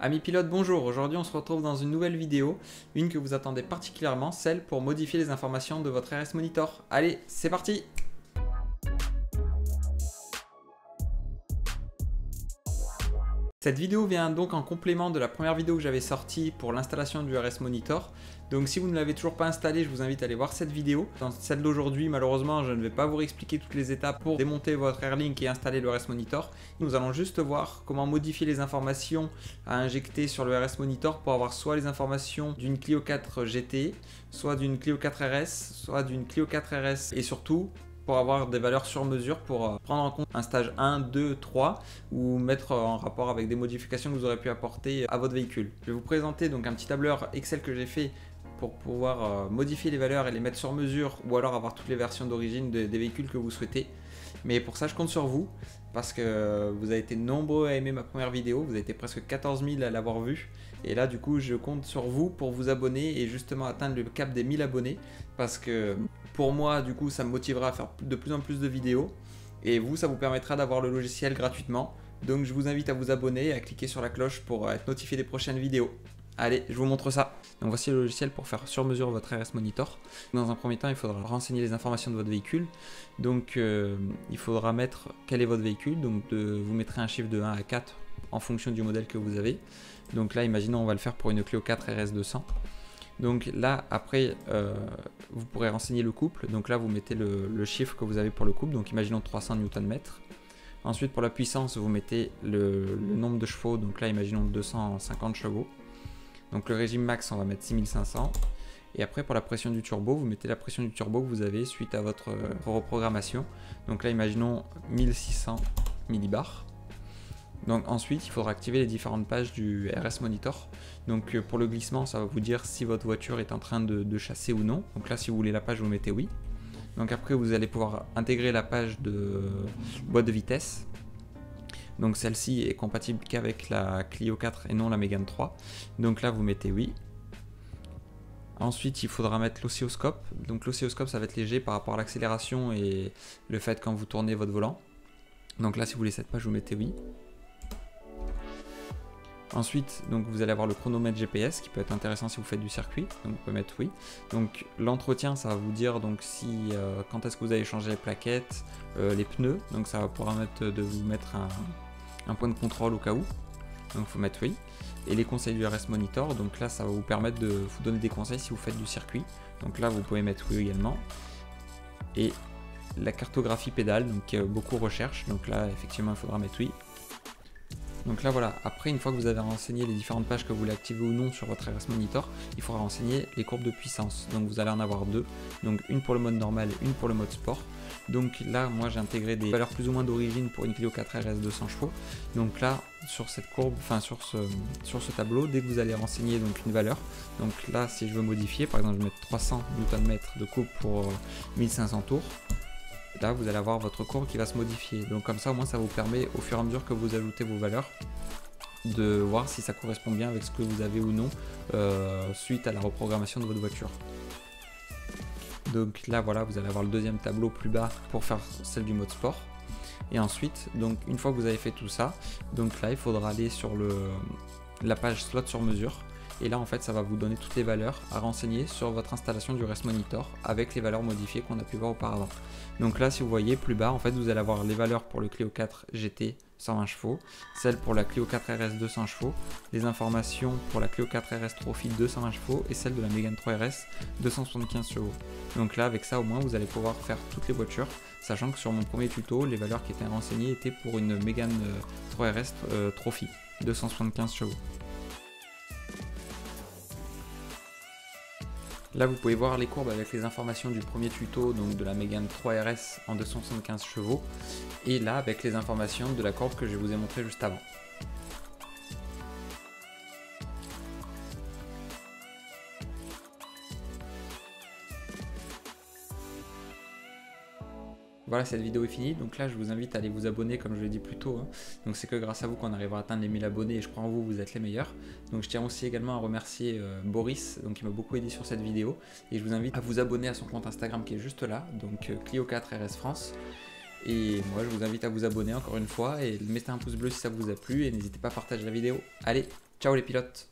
Amis pilotes, bonjour. Aujourd'hui, on se retrouve dans une nouvelle vidéo, une que vous attendez particulièrement, celle pour modifier les informations de votre RS Monitor. Allez, c'est parti! Cette vidéo vient donc en complément de la première vidéo que j'avais sortie pour l'installation du RS Monitor. Donc si vous ne l'avez toujours pas installé, je vous invite à aller voir cette vidéo. Dans celle d'aujourd'hui, malheureusement, je ne vais pas vous réexpliquer toutes les étapes pour démonter votre Airlink et installer le RS Monitor. Nous allons juste voir comment modifier les informations à injecter sur le RS Monitor pour avoir soit les informations d'une Clio 4 GT, soit d'une Clio 4 RS, soit d'une Clio 4 RS et surtout pour avoir des valeurs sur mesure pour prendre en compte un stage 1, 2, 3 ou mettre en rapport avec des modifications que vous aurez pu apporter à votre véhicule. Je vais vous présenter donc un petit tableur Excel que j'ai fait pour pouvoir modifier les valeurs et les mettre sur mesure ou alors avoir toutes les versions d'origine des véhicules que vous souhaitez. Mais pour ça, je compte sur vous parce que vous avez été nombreux à aimer ma première vidéo, vous avez été presque 14 000 à l'avoir vue. Et là, du coup, je compte sur vous pour vous abonner et justement atteindre le cap des 1000 abonnés parce que pour moi, du coup, ça me motivera à faire de plus en plus de vidéos et vous, ça vous permettra d'avoir le logiciel gratuitement. Donc, je vous invite à vous abonner et à cliquer sur la cloche pour être notifié des prochaines vidéos. Allez, je vous montre ça. Donc voici le logiciel pour faire sur mesure votre RS Monitor. Dans un premier temps, il faudra renseigner les informations de votre véhicule. Donc il faudra mettre quel est votre véhicule. Donc vous mettrez un chiffre de 1 à 4 en fonction du modèle que vous avez. Donc là, imaginons on va le faire pour une Clio 4 RS 200. Donc là, après, vous pourrez renseigner le couple. Donc là, vous mettez le chiffre que vous avez pour le couple. Donc imaginons 300 Nm. Ensuite, pour la puissance, vous mettez le nombre de chevaux. Donc là, imaginons 250 chevaux. Donc le régime max, on va mettre 6500. Et après, pour la pression du turbo, vous mettez la pression du turbo que vous avez suite à votre reprogrammation. Donc là, imaginons 1600 millibars. Donc ensuite, il faudra activer les différentes pages du RS Monitor. Donc pour le glissement, ça va vous dire si votre voiture est en train de chasser ou non. Donc là, si vous voulez la page, vous mettez oui. Donc après, vous allez pouvoir intégrer la page de boîte de vitesse. Donc celle-ci est compatible qu'avec la Clio 4 et non la Mégane 3. Donc là vous mettez oui. Ensuite il faudra mettre l'oscilloscope. Donc l'oscilloscope ça va être léger par rapport à l'accélération et le fait quand vous tournez votre volant. Donc là si vous voulez cette page vous mettez oui. Ensuite donc vous allez avoir le chronomètre GPS qui peut être intéressant si vous faites du circuit. Donc vous pouvez mettre oui. Donc l'entretien ça va vous dire donc si quand est-ce que vous allez changer les plaquettes, les pneus. Donc ça va pouvoir de vous mettre un point de contrôle au cas où, donc il faut mettre oui. Et les conseils du RS Monitor, donc là ça va vous permettre de vous donner des conseils si vous faites du circuit, donc là vous pouvez mettre oui également. Et la cartographie pédale, donc beaucoup recherche, donc là effectivement il faudra mettre oui. Donc là voilà, après une fois que vous avez renseigné les différentes pages que vous voulez activer ou non sur votre RS Monitor, il faudra renseigner les courbes de puissance, donc vous allez en avoir deux, donc une pour le mode normal, une pour le mode sport. Donc là moi j'ai intégré des valeurs plus ou moins d'origine pour une Clio 4 RS 200 chevaux. Donc là sur cette courbe, enfin sur ce tableau, dès que vous allez renseigner donc une valeur, donc là si je veux modifier, par exemple je vais mettre 300 Nm de coupe pour 1500 tours, là vous allez avoir votre courbe qui va se modifier. Donc comme ça au moins ça vous permet au fur et à mesure que vous ajoutez vos valeurs de voir si ça correspond bien avec ce que vous avez ou non suite à la reprogrammation de votre voiture. Donc là voilà vous allez avoir le deuxième tableau plus bas pour faire celle du mode sport. Et ensuite donc une fois que vous avez fait tout ça, donc là il faudra aller sur la page slot sur mesure. Et là en fait ça va vous donner toutes les valeurs à renseigner sur votre installation du RS Monitor avec les valeurs modifiées qu'on a pu voir auparavant. Donc là si vous voyez plus bas en fait vous allez avoir les valeurs pour le Clio 4 GT 120 chevaux, celles pour la Clio 4 RS 200 chevaux, les informations pour la Clio 4 RS Trophy 220 chevaux et celle de la Mégane 3 RS 275 chevaux. Donc là avec ça au moins vous allez pouvoir faire toutes les voitures, sachant que sur mon premier tuto les valeurs qui étaient renseignées étaient pour une Mégane 3 RS Trophy 275 chevaux. Là vous pouvez voir les courbes avec les informations du premier tuto, donc de la Mégane 3 RS en 275 chevaux, et là avec les informations de la courbe que je vous ai montré juste avant. Voilà, cette vidéo est finie, donc là je vous invite à aller vous abonner comme je l'ai dit plus tôt, hein. Donc c'est que grâce à vous qu'on arrivera à atteindre les 1000 abonnés et je crois en vous, vous êtes les meilleurs. Donc je tiens aussi également à remercier Boris, donc qui m'a beaucoup aidé sur cette vidéo, et je vous invite à vous abonner à son compte Instagram qui est juste là, donc Clio 4 RS France. Et moi je vous invite à vous abonner encore une fois et mettez un pouce bleu si ça vous a plu et n'hésitez pas à partager la vidéo. Allez, Ciao les pilotes.